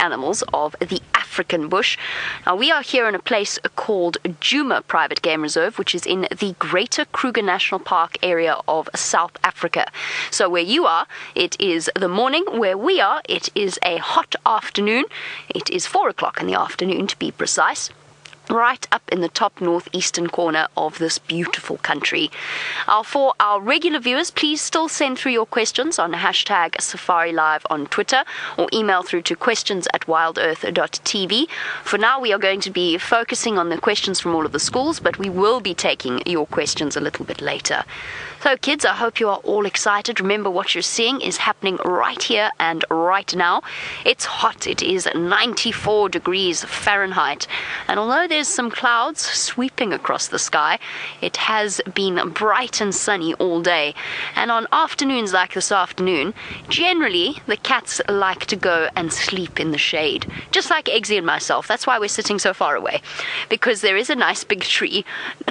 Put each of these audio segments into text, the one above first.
animals of the African bush. Now, we are here in a place called Djuma Private Game Reserve, which is in the Greater Kruger National Park area of South Africa. So where you are, it is the morning. Where we are, it is a hot afternoon. It is 4 o'clock in the afternoon, to be precise, right up in the top northeastern corner of this beautiful country. For our regular viewers, please still send through your questions on hashtag Safari Live on Twitter, or email through to questions@wildearth.tv. For now, we are going to be focusing on the questions from all of the schools, but we will be taking your questions a little bit later. So kids, I hope you are all excited. Remember, what you're seeing is happening right here and right now. It's hot. It is 94 degrees Fahrenheit. And although there's some clouds sweeping across the sky, it has been bright and sunny all day. And on afternoons like this afternoon, generally the cats like to go and sleep in the shade. Just like Eggsy and myself. That's why we're sitting so far away. Because there is a nice big tree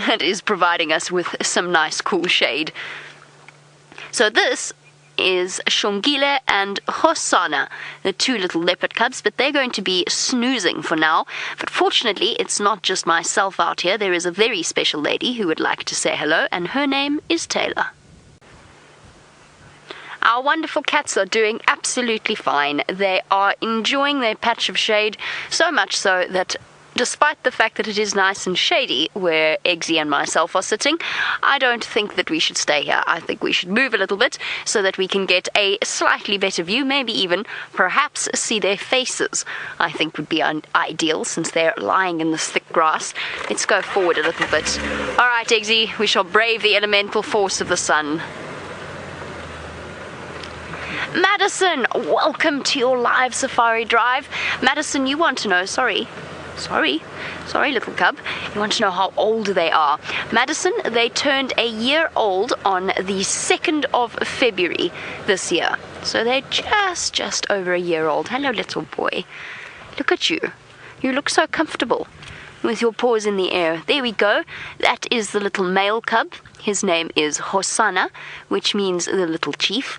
that is providing us with some nice cool shade. So this is Xongile and Hosana, the two little leopard cubs, but they're going to be snoozing for now. But fortunately, it's not just myself out here. There is a very special lady who would like to say hello, and her name is Taylor. Our wonderful cats are doing absolutely fine. They are enjoying their patch of shade, so much so that despite the fact that it is nice and shady where Eggsy and myself are sitting, I don't think that we should stay here. I think we should move a little bit so that we can get a slightly better view, maybe even perhaps see their faces. I think would be ideal since they're lying in this thick grass. Let's go forward a little bit. All right, Eggsy, we shall brave the elemental force of the sun. Madison, welcome to your live safari drive. Madison, you want to know, sorry, little cub. You want to know how old they are. Madison, they turned a year old on the 2nd of February this year. So they're just over a year old. Hello, little boy. Look at you. You look so comfortable with your paws in the air. There we go. That is the little male cub. His name is Hosana, which means the little chief.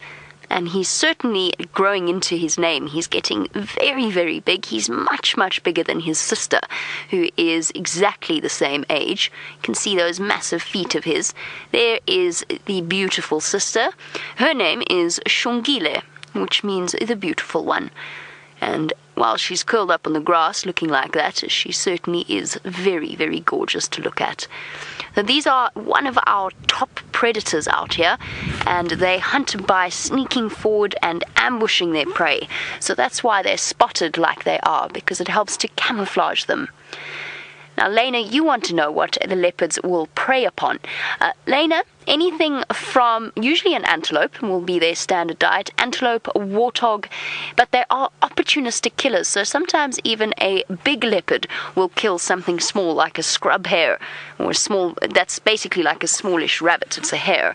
And he's certainly growing into his name. He's getting very, very big. He's much, much bigger than his sister, who is exactly the same age. You can see those massive feet of his. There is the beautiful sister. Her name is Xongile, which means the beautiful one. And while she's curled up on the grass looking like that, she certainly is very, very gorgeous to look at. So these are one of our top predators out here, and they hunt by sneaking forward and ambushing their prey. So that's why they're spotted like they are, because it helps to camouflage them. Now, Lena, you want to know what the leopards will prey upon. Lena, anything from usually an antelope will be their standard diet, antelope, warthog, but they are opportunistic killers, so sometimes even a big leopard will kill something small like a scrub hare, or a small, that's basically like a smallish rabbit, it's a hare.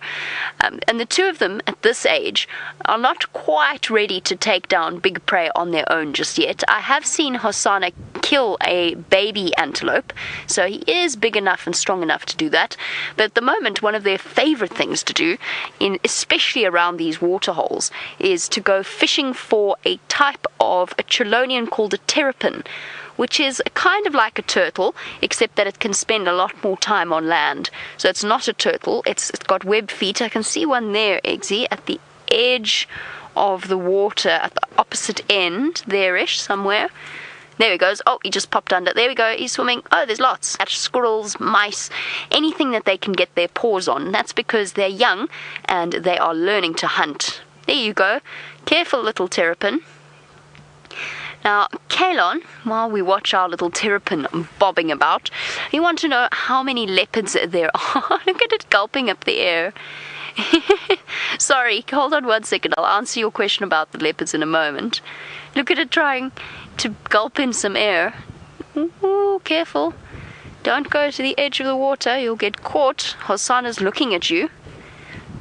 And the two of them at this age are not quite ready to take down big prey on their own just yet. I have seen Hosana kill a baby antelope, so he is big enough and strong enough to do that, but at the moment one of their favorite things to do, especially around these water holes, is to go fishing for a type of a chelonian called a terrapin, which is kind of like a turtle, except that it can spend a lot more time on land. So it's not a turtle, it's got webbed feet. I can see one there, Eggsy, at the edge of the water, at the opposite end, there-ish, somewhere. There he goes. Oh, he just popped under. There we go. He's swimming. Oh, there's lots. Squirrels, mice, anything that they can get their paws on. That's because they're young and they are learning to hunt. There you go. Careful, little terrapin. Now, Kalon, while we watch our little terrapin bobbing about, you want to know how many leopards there are. Look at it gulping up the air. Sorry, hold on 1 second. I'll answer your question about the leopards in a moment. Look at it trying to gulp in some air. Ooh, careful. Don't go to the edge of the water. You'll get caught. Hosana's looking at you.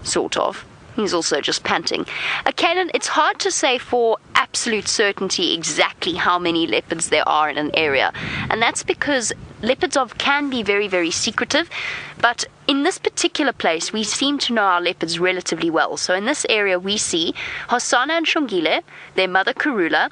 Sort of. He's also just panting. Kaylin, it's hard to say for absolute certainty exactly how many leopards there are in an area. And that's because leopards can be very, very secretive. But in this particular place, we seem to know our leopards relatively well. So in this area, we see Hosana and Xongile, their mother Karula,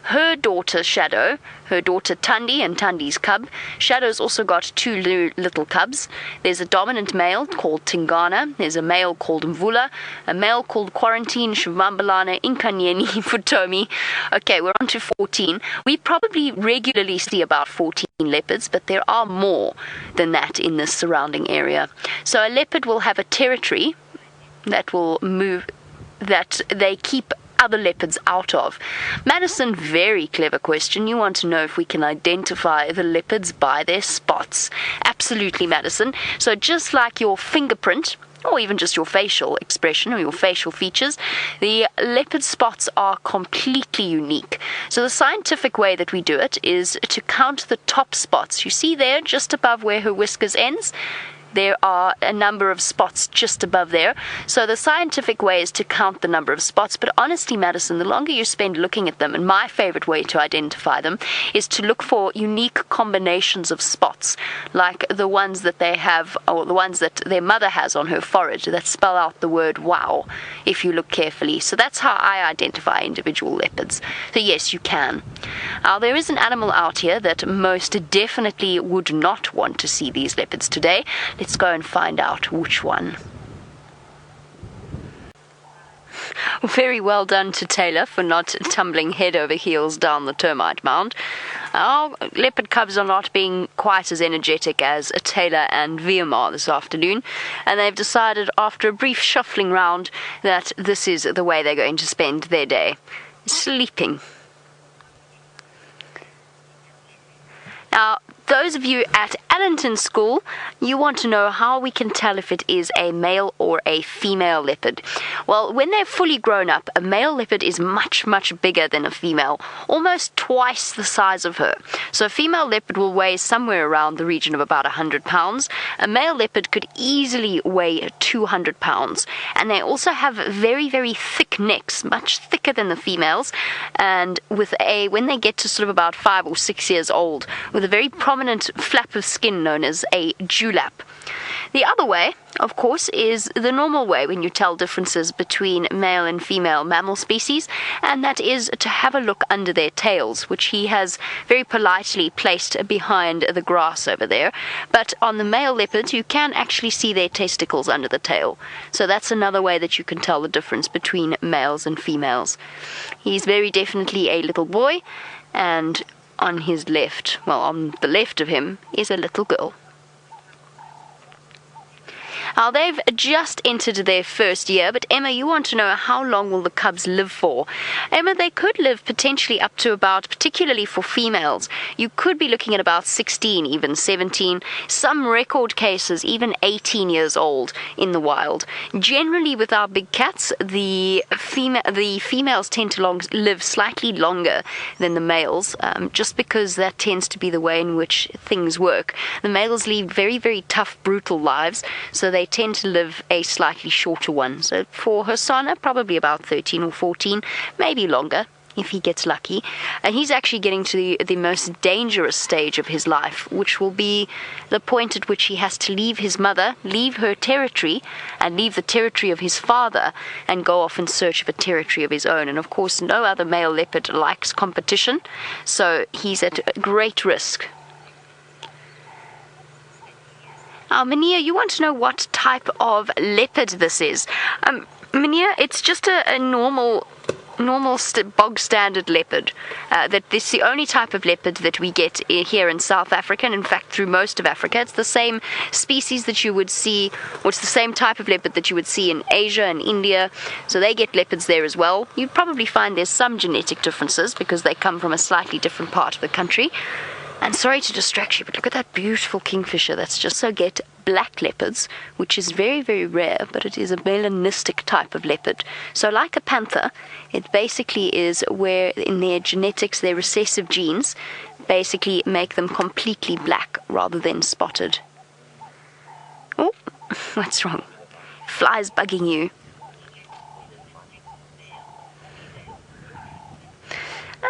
her daughter Shadow, her daughter Tandi and Tandi's cub. Shadow's also got two little cubs. There's a dominant male called Tingana. There's a male called Mvula, a male called Quarantine, Shivambalana, Inkanyeni, Futomi. Okay, we're on to 14. We probably regularly see about 14 leopards, but there are more than that in this surrounding area. So a leopard will have a territory that will move, that they keep other leopards out of. Madison, very clever question. You want to know if we can identify the leopards by their spots. Absolutely, Madison. So just like your fingerprint, or even just your facial expression or your facial features, the leopard spots are completely unique. So the scientific way that we do it is to count the top spots. You see there, just above where her whiskers ends, there are a number of spots just above there. So the scientific way is to count the number of spots. But honestly, Madison, the longer you spend looking at them, and my favorite way to identify them is to look for unique combinations of spots, like the ones that they have, or the ones that their mother has on her forehead that spell out the word wow, if you look carefully. So that's how I identify individual leopards. So yes, you can. Now, there is an animal out here that most definitely would not want to see these leopards today. Let's go and find out which one. Very well done to Taylor for not tumbling head over heels down the termite mound. Our leopard cubs are not being quite as energetic as Taylor and Viamar this afternoon, and they've decided after a brief shuffling round that this is the way they're going to spend their day, sleeping. Now, those of you at Allenton School, you want to know how we can tell if it is a male or a female leopard. Well, when they're fully grown up, a male leopard is much, much bigger than a female, almost twice the size of her. So a female leopard will weigh somewhere around the region of about 100 pounds. A male leopard could easily weigh 200 pounds. And they also have very, very thick necks, much thicker than the females, and when they get to sort of about 5 or 6 years old, with a very prominent flap of skin known as a dewlap. The other way, of course, is the normal way when you tell differences between male and female mammal species, and that is to have a look under their tails, which he has very politely placed behind the grass over there. But on the male leopards, you can actually see their testicles under the tail. So that's another way that you can tell the difference between males and females. He's very definitely a little boy, and on his left, well, on the left of him, is a little girl. Now, they've just entered their first year, but Emma, you want to know how long will the cubs live for? Emma, they could live potentially up to about, particularly for females, you could be looking at about 16, even 17, some record cases, even 18 years old in the wild. Generally, with our big cats, the females tend to live slightly longer than the males, just because that tends to be the way in which things work. The males lead very, very tough, brutal lives, so they tend to live a slightly shorter one. So for Hosana, probably about 13 or 14, maybe longer if he gets lucky. And he's actually getting to the most dangerous stage of his life, which will be the point at which he has to leave his mother, leave her territory, and leave the territory of his father, and go off in search of a territory of his own. And of course, no other male leopard likes competition, so he's at great risk. Mania, you want to know what type of leopard this is? Mania, it's just a normal bog standard leopard. That this is the only type of leopard that we get here in South Africa, and in fact through most of Africa. It's the same species that you would see, or it's the same type of leopard that you would see in Asia and India. So they get leopards there as well. You'd probably find there's some genetic differences because they come from a slightly different part of the country. And sorry to distract you, but look at that beautiful kingfisher. That's just so get black leopards, which is very, very rare, but it is a melanistic type of leopard. So like a panther, it basically is where in their genetics, their recessive genes basically make them completely black rather than spotted. Oh, what's wrong? Flies bugging you.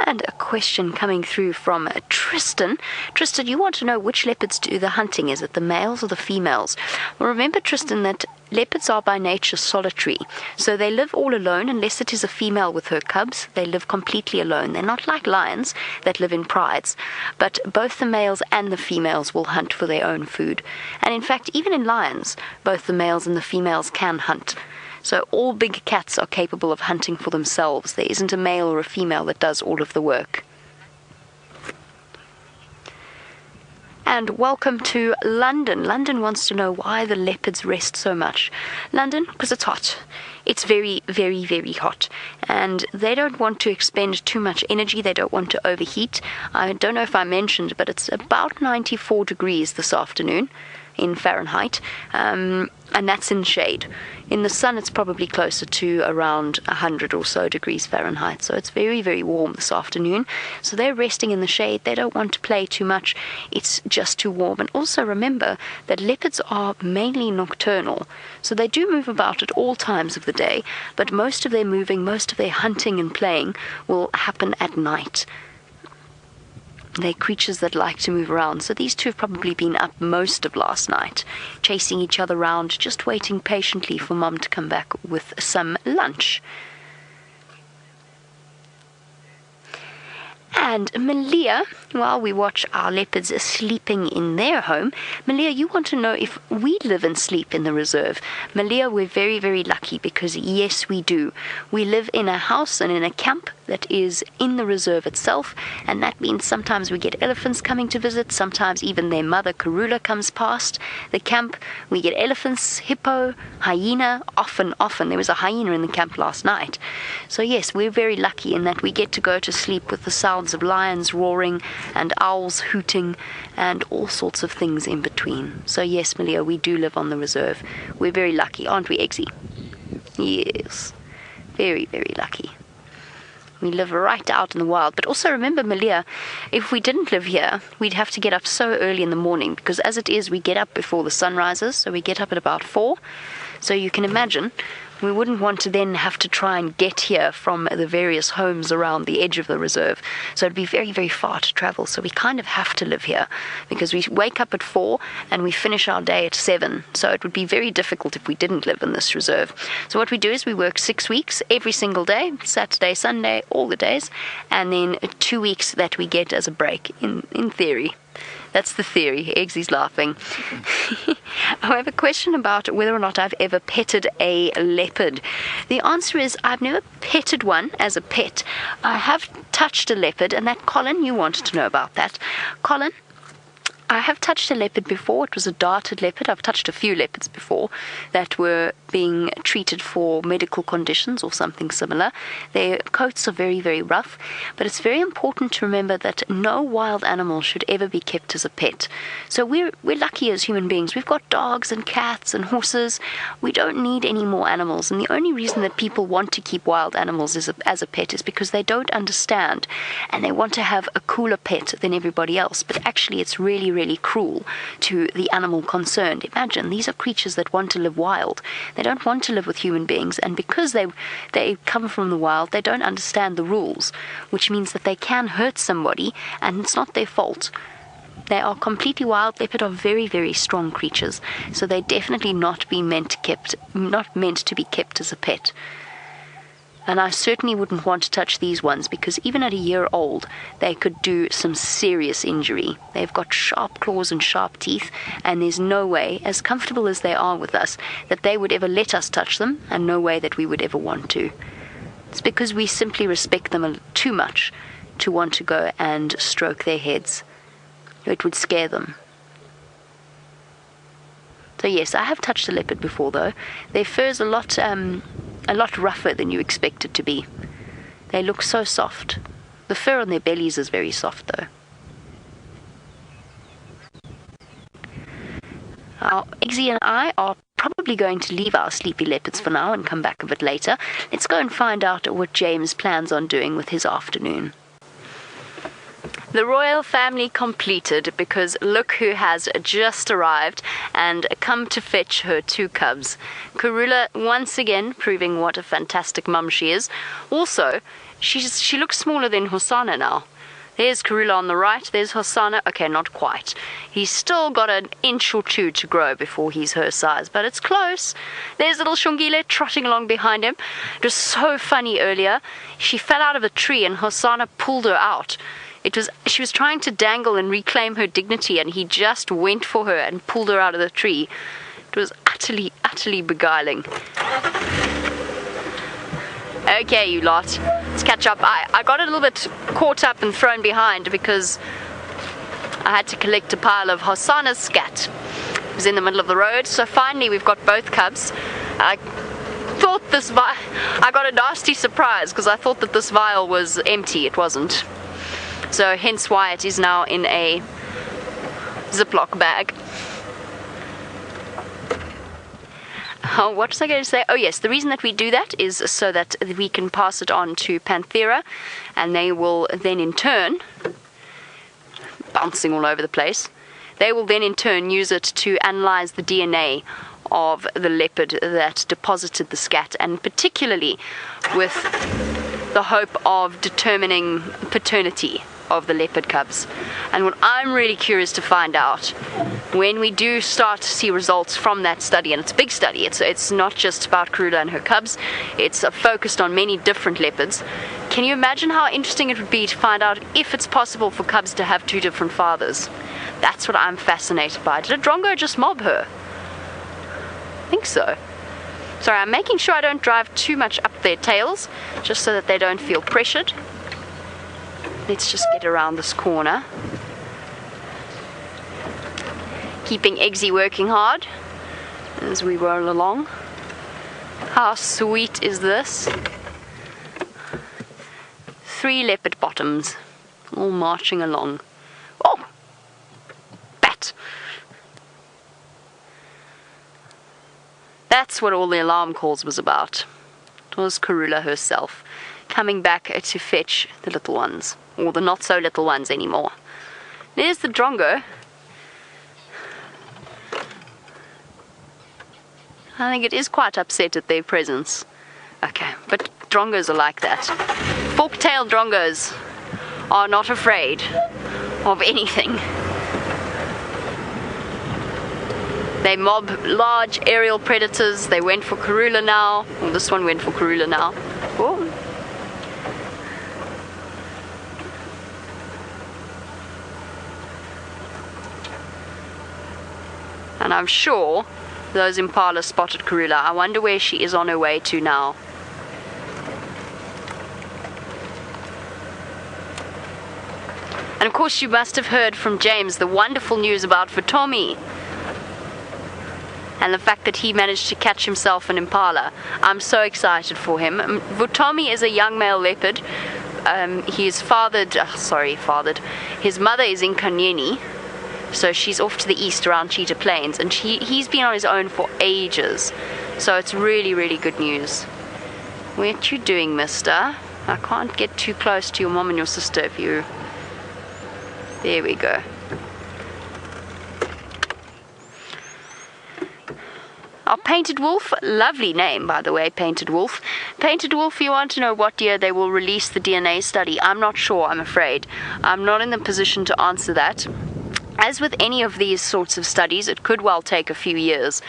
And a question coming through from Tristan. Tristan, you want to know which leopards do the hunting? Is it the males or the females? Well, remember, Tristan, that leopards are by nature solitary. So they live all alone unless it is a female with her cubs. They live completely alone. They're not like lions that live in prides. But both the males and the females will hunt for their own food. And in fact, even in lions, both the males and the females can hunt. So all big cats are capable of hunting for themselves. There isn't a male or a female that does all of the work. And welcome to London. London wants to know why the leopards rest so much. London, because it's hot. It's very, very, very hot. And they don't want to expend too much energy. They don't want to overheat. I don't know if I mentioned, but it's about 94 degrees this afternoon in Fahrenheit. And that's in shade. In the sun, it's probably closer to around 100 or so degrees Fahrenheit. So it's very, very warm this afternoon. So they're resting in the shade. They don't want to play too much. It's just too warm. And also remember that leopards are mainly nocturnal. So they do move about at all times of the day. But most of their moving, most of their hunting and playing will happen at night. They're creatures that like to move around, so these two have probably been up most of last night, chasing each other around, just waiting patiently for Mum to come back with some lunch. And Malia, while we watch our leopards sleeping in their home, Malia, you want to know if we live and sleep in the reserve. Malia, we're very, very lucky because yes, we do. We live in a house and in a camp that is in the reserve itself, and that means sometimes we get elephants coming to visit, sometimes even their mother Karula comes past the camp. We get elephants, hippo, hyena, often. There was a hyena in the camp last night. So yes, we're very lucky in that we get to go to sleep with the sounds of lions roaring and owls hooting and all sorts of things in between. So yes, Malia, we do live on the reserve. We're very lucky, aren't we, Eggsy? Yes, very, very lucky. We live right out in the wild. But also remember, Malia, if we didn't live here, we'd have to get up so early in the morning, because as it is, we get up before the sun rises, so we get up at about 4. So you can imagine, we wouldn't want to then have to try and get here from the various homes around the edge of the reserve. So it'd be very, very far to travel. So we kind of have to live here because we wake up at 4 and we finish our day at 7. So it would be very difficult if we didn't live in this reserve. So what we do is we work 6 weeks every single day, Saturday, Sunday, all the days, and then 2 weeks that we get as a break in theory. That's the theory. Eggsy's laughing. I have a question about whether or not I've ever petted a leopard. The answer is I've never petted one as a pet. I have touched a leopard, and that Colin, you wanted to know about that. Colin, I have touched a leopard before. It was a darted leopard. I've touched a few leopards before that were being treated for medical conditions or something similar. Their coats are very, very rough, but it's very important to remember that no wild animal should ever be kept as a pet. So we're lucky as human beings. We've got dogs and cats and horses. We don't need any more animals, and the only reason that people want to keep wild animals as a pet is because they don't understand, and they want to have a cooler pet than everybody else. But actually, it's really, really cruel to the animal concerned. Imagine, these are creatures that want to live wild. They don't want to live with human beings, and because they come from the wild, they don't understand the rules, which means that they can hurt somebody, and it's not their fault. They are completely wild. Leopard are very, very strong creatures, so they're definitely not meant to be kept as a pet. And I certainly wouldn't want to touch these ones because even at a year old, they could do some serious injury. They've got sharp claws and sharp teeth, and there's no way, as comfortable as they are with us, that they would ever let us touch them, and no way that we would ever want to. It's because we simply respect them too much to want to go and stroke their heads. It would scare them. So yes, I have touched a leopard before, though. Their fur's a lot rougher than you expect it to be. They look so soft. The fur on their bellies is very soft, though. Eggsy and I are probably going to leave our sleepy leopards for now and come back a bit later. Let's go and find out what James plans on doing with his afternoon. The royal family completed, because look who has just arrived and come to fetch her 2 cubs. Karula once again proving what a fantastic mum she is. Also, She looks smaller than Hosana now. There's Karula on the right, there's Hosana. Okay, not quite. He's still got an inch or two to grow before he's her size, but it's close. There's little Xongile trotting along behind him. It was so funny earlier. She fell out of a tree and Hosana pulled her out. She was trying to dangle and reclaim her dignity, and he just went for her and pulled her out of the tree. It was utterly, utterly beguiling. Okay, you lot, let's catch up. I got a little bit caught up and thrown behind because I had to collect a pile of Hosana's scat. It was in the middle of the road, so finally we've got both cubs. I got a nasty surprise because I thought that this vial was empty. It wasn't. So hence why it is now in a Ziploc bag. What was I going to say? Oh yes, the reason that we do that is so that we can pass it on to Panthera, and they will then in turn, bouncing all over the place, they will then in turn use it to analyze the DNA of the leopard that deposited the scat, and particularly with the hope of determining paternity of the leopard cubs. And what I'm really curious to find out when we do start to see results from that study, and it's a big study, it's not just about Karula and her cubs, it's focused on many different leopards. Can you imagine how interesting it would be to find out if it's possible for cubs to have two different fathers? That's what I'm fascinated by. Did a drongo just mob her? I think so. Sorry, I'm making sure I don't drive too much up their tails, just so that they don't feel pressured. Let's just get around this corner. Keeping Eggsy working hard as we roll along. How sweet is this? 3 leopard bottoms, all marching along. Oh! Bat! That's what all the alarm calls was about. It was Karula herself, coming back to fetch the little ones. Or the not so little ones anymore. There's the drongo. I think it is quite upset at their presence. Okay, but drongos are like that. Fork-tailed drongos are not afraid of anything. They mob large aerial predators. They went for Karula now. Well, this one went for Karula now. Oh. And I'm sure those impalas spotted Karula. I wonder where she is on her way to now. And of course you must have heard from James the wonderful news about Vutomi. And the fact that he managed to catch himself an impala. I'm so excited for him. Vutomi is a young male leopard. His mother is in Kanyeni. So she's off to the east around Cheetah Plains, and he's been on his own for ages. So it's really, really good news. What you doing, mister? I can't get too close to your mom and your sister if you... There we go. Our Painted Wolf, lovely name by the way, Painted Wolf. Painted Wolf, you want to know what year they will release the DNA study? I'm not sure, I'm afraid. I'm not in the position to answer that. As with any of these sorts of studies, it could well take a few years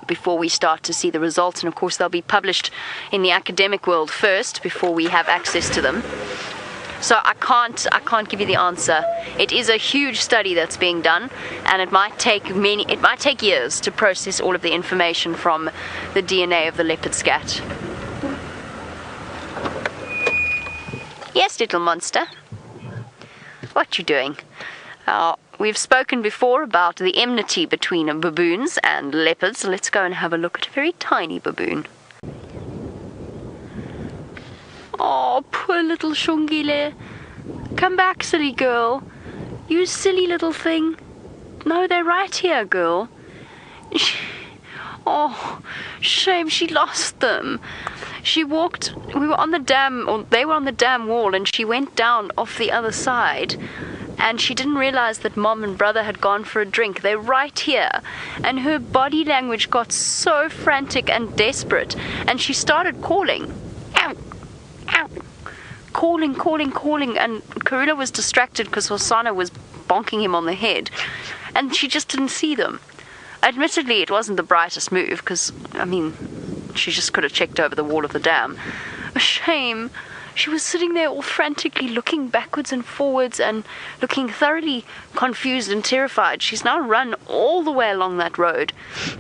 before we start to see the results, and of course they'll be published in the academic world first before we have access to them. So I can't give you the answer. It is a huge study that's being done, and it might take years to process all of the information from the DNA of the leopard scat. Yes, little monster. What you doing? We've spoken before about the enmity between baboons and leopards. Let's go and have a look at a very tiny baboon. Oh, poor little Xongile. Come back, silly girl. You silly little thing. No, they're right here, girl. Oh, shame she lost them. We were on the dam, or they were on the dam wall, and she went down off the other side. And she didn't realize that mom and brother had gone for a drink. They're right here. And her body language got so frantic and desperate. And she started calling. Ow! Ow! calling, and Karula was distracted because Hosana was bonking him on the head, and she just didn't see them. Admittedly, it wasn't the brightest move, because, I mean, she just could have checked over the wall of the dam. A shame. She was sitting there all frantically looking backwards and forwards and looking thoroughly confused and terrified. She's now run all the way along that road.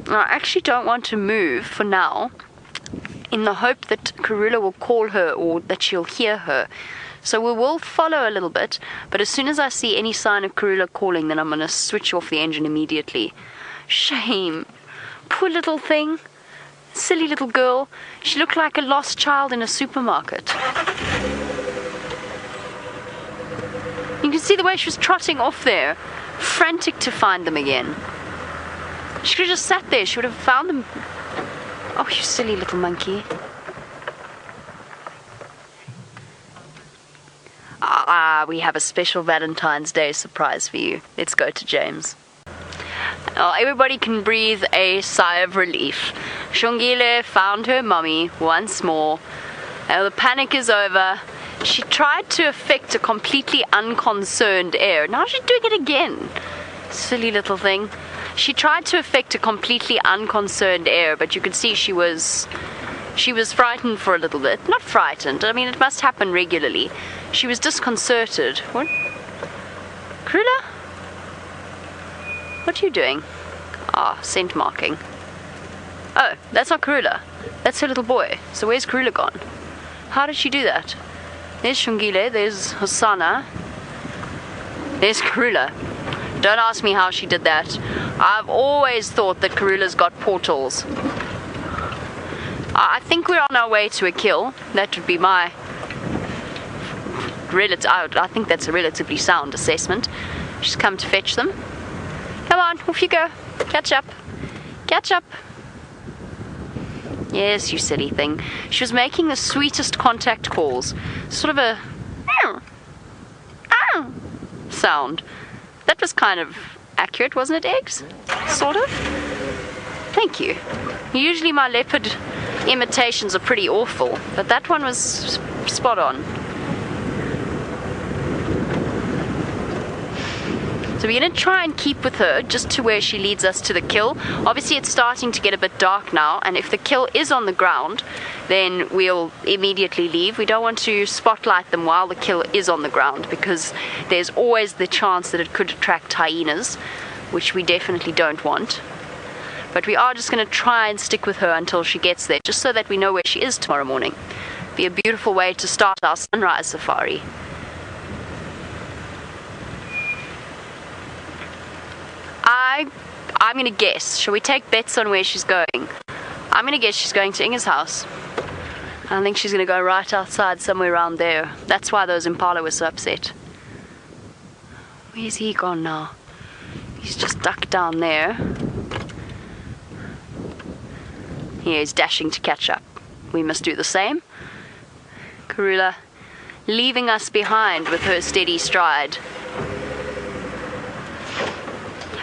I actually don't want to move for now, in the hope that Karula will call her or that she'll hear her. So we will follow a little bit, but as soon as I see any sign of Karula calling, then I'm going to switch off the engine immediately. Shame. Poor little thing. Silly little girl. She looked like a lost child in a supermarket. You can see the way she was trotting off there, frantic to find them again. She could have just sat there. She would have found them. Oh, you silly little monkey. We have a special Valentine's Day surprise for you. Let's go to James. Oh, everybody can breathe a sigh of relief. Xongile found her mummy once more. The panic is over. She tried to affect a completely unconcerned air. Now she's doing it again. Silly little thing. She tried to affect a completely unconcerned air, but you could see she was frightened for a little bit. Not frightened. I mean, it must happen regularly. She was disconcerted. What? Karula? What are you doing? Scent marking. Oh, that's not Karula. That's her little boy. So where's Karula gone? How did she do that? There's Xongile, there's Hosana, there's Karula. Don't ask me how she did that. I've always thought that Karula's got portals. I think we're on our way to a kill. That would be my I think that's a relatively sound assessment. She's come to fetch them. Come on, off you go. Catch up. Catch up. Yes, you silly thing. She was making the sweetest contact calls. Sort of a sound. That was kind of accurate, wasn't it, Eggs? Sort of. Thank you. Usually my leopard imitations are pretty awful, but that one was spot on. So we're going to try and keep with her just to where she leads us to the kill. Obviously it's starting to get a bit dark now, and if the kill is on the ground, then we'll immediately leave. We don't want to spotlight them while the kill is on the ground, because there's always the chance that it could attract hyenas, which we definitely don't want. But we are just going to try and stick with her until she gets there, just so that we know where she is tomorrow morning. Be a beautiful way to start our sunrise safari. I'm going to guess. Shall we take bets on where she's going? I'm going to guess she's going to Inge's house. I think she's going to go right outside somewhere around there. That's why those impala were so upset. Where's he gone now? He's just ducked down there. He is dashing to catch up. We must do the same. Karula leaving us behind with her steady stride.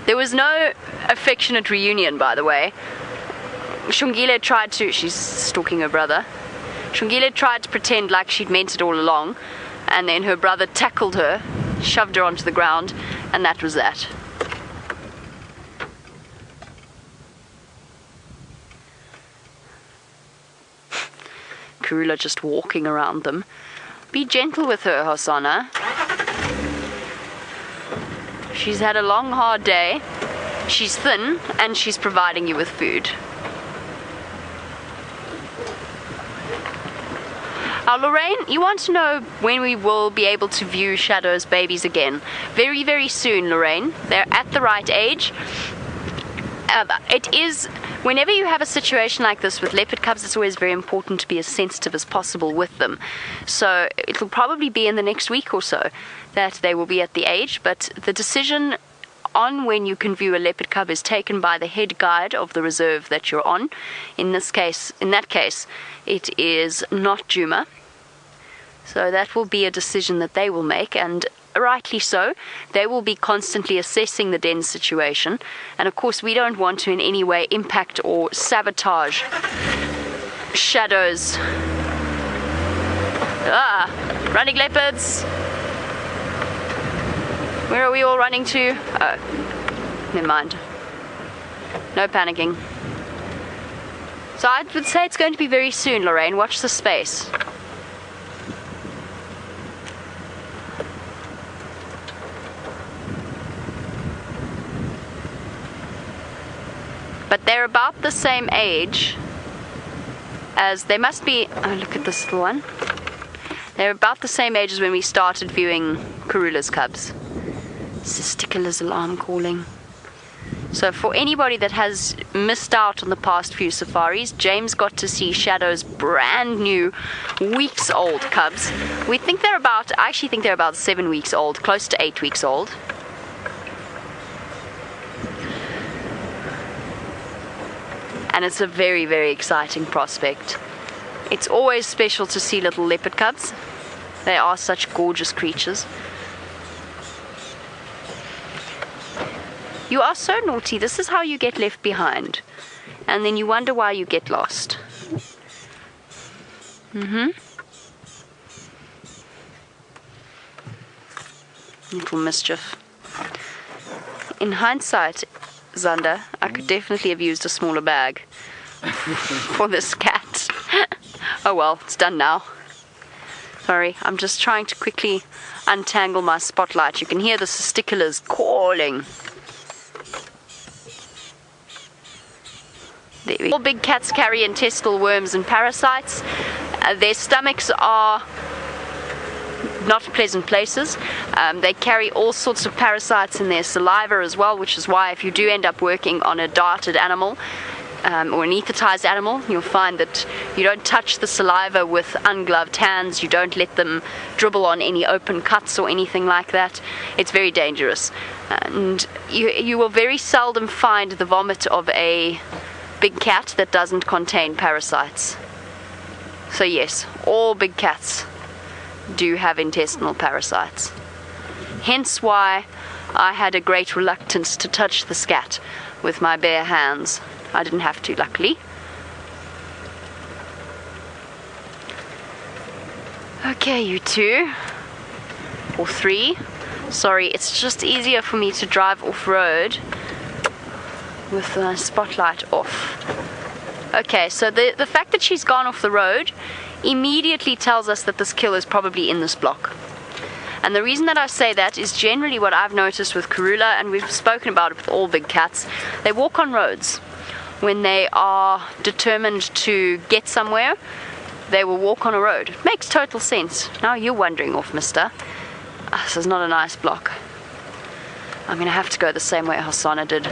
There was no affectionate reunion, by the way. Xongile tried to... She's stalking her brother. Xongile tried to pretend like she'd meant it all along, and then her brother tackled her, shoved her onto the ground, and that was that. Karula just walking around them. Be gentle with her, Hosana. She's had a long, hard day. She's thin, and she's providing you with food. Lorraine, you want to know when we will be able to view Shadow's babies again? Very, very soon, Lorraine. They're at the right age. It is, whenever you have a situation like this with leopard cubs, it's always very important to be as sensitive as possible with them. So it'll probably be in the next week or so that they will be at the age, but the decision on when you can view a leopard cub is taken by the head guide of the reserve that you're on. In that case, it is not Djuma. So that will be a decision that they will make, and rightly so. They will be constantly assessing the den situation, and of course we don't want to in any way impact or sabotage Shadow's Running leopards. Where are we all running to? Oh, never mind. No panicking. So I would say it's going to be very soon, Lorraine. Watch the space. But they're about the same age as they must be. Oh, look at this little one. They're about the same age as when we started viewing Karula's cubs. Cysticula's alarm calling. So for anybody that has missed out on the past few safaris, James got to see Shadow's brand new weeks old cubs. We think they're about, I actually think they're about 7 weeks old, close to 8 weeks old. And it's a very, very exciting prospect. It's always special to see little leopard cubs. They are such gorgeous creatures. You are so naughty. This is how you get left behind. And then you wonder why you get lost. Little mischief. In hindsight, Zander, I could definitely have used a smaller bag for this cat. Oh well, it's done now. Sorry, I'm just trying to quickly untangle my spotlight. You can hear the cesticulars calling. There we go. All big cats carry intestinal worms and parasites. Their stomachs are not pleasant places. They carry all sorts of parasites in their saliva as well, which is why if you do end up working on a darted animal or an anesthetized animal, you'll find that you don't touch the saliva with ungloved hands. You don't let them dribble on any open cuts or anything like that. It's very dangerous. And you will very seldom find the vomit of a big cat that doesn't contain parasites. So yes, all big cats do have intestinal parasites. Hence why I had a great reluctance to touch the scat with my bare hands. I didn't have to, luckily. Okay, you two. Or three. Sorry, it's just easier for me to drive off-road with the spotlight off. Okay, so the fact that she's gone off the road immediately tells us that this kill is probably in this block. And the reason that I say that is generally what I've noticed with Karula, and we've spoken about it with all big cats. They walk on roads. When they are determined to get somewhere, they will walk on a road. It makes total sense. Now you're wandering off, mister. This is not a nice block. I'm going to have to go the same way Hosana did.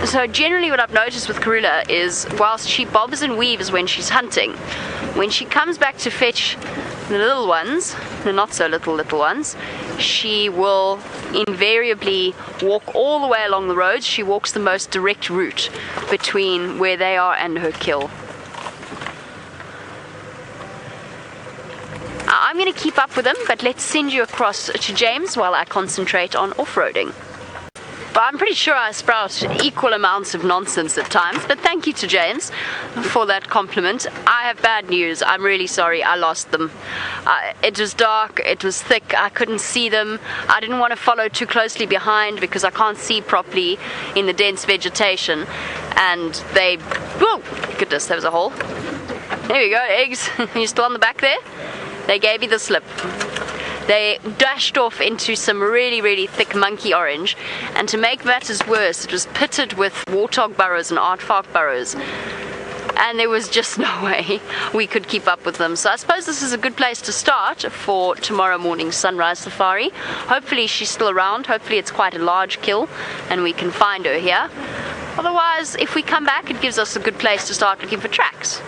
So generally what I've noticed with Karula is whilst she bobs and weaves when she's hunting, when she comes back to fetch the little ones, the not so little ones, she will invariably walk all the way along the roads. She walks the most direct route between where they are and her kill. I'm going to keep up with them, but let's send you across to James while I concentrate on off-roading. But I'm pretty sure I sprout equal amounts of nonsense at times, but thank you to James for that compliment. I have bad news. I'm really sorry I lost them. It was dark, it was thick, I couldn't see them. I didn't want to follow too closely behind because I can't see properly in the dense vegetation. And they... Whoa! Goodness, there was a hole. There we go, eggs. You still on the back there? They gave me the slip. They dashed off into some really, really thick monkey orange, and to make matters worse, it was pitted with warthog burrows and aardvark burrows, and there was just no way we could keep up with them. So I suppose this is a good place to start for tomorrow morning's sunrise safari. Hopefully she's still around. Hopefully it's quite a large kill and we can find her here. Otherwise, if we come back, it gives us a good place to start looking for tracks.